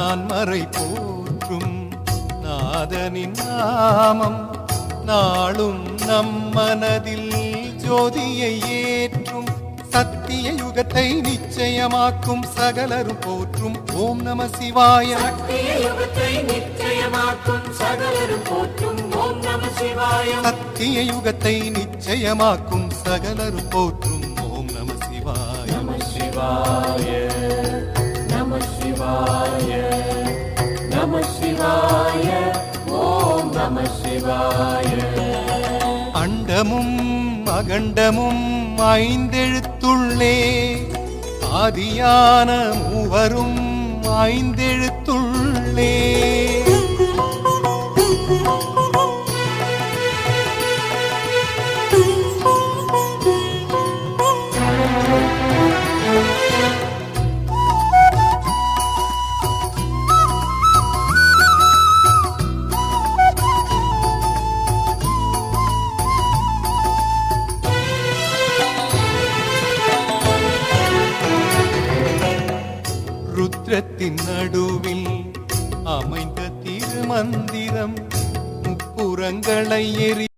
நான்மறை போற்றும் நாதனின் நாமம் நாளும் நம் மனதில் ஜோதியை ஏற்றும் சத்திய யுகத்தை நிச்சயமாக்கும் சகலரும் போற்றும் ஓம் நம சிவாய. சத்திய யுகத்தை நிச்சயமாக்கும் சகலரும் போற்றும் ஓம் நம சிவாய. சத்திய யுகத்தை நிச்சயமாக்கும் சகலரும் போற்றும் ஓம் நம சிவாய. நம சிவாய நம சிவாய நம சிவாய ஓம் நம சிவாய. அண்டமும் அகண்டமும் ஐந்தெழுத்துள்ளே ஆதியான மூவரும் ஐந்தெழுத்துள்ளே. ருத்ரத்தின் நடுவில் அமைந்த திருமந்திரம் முப்புறங்களை எரி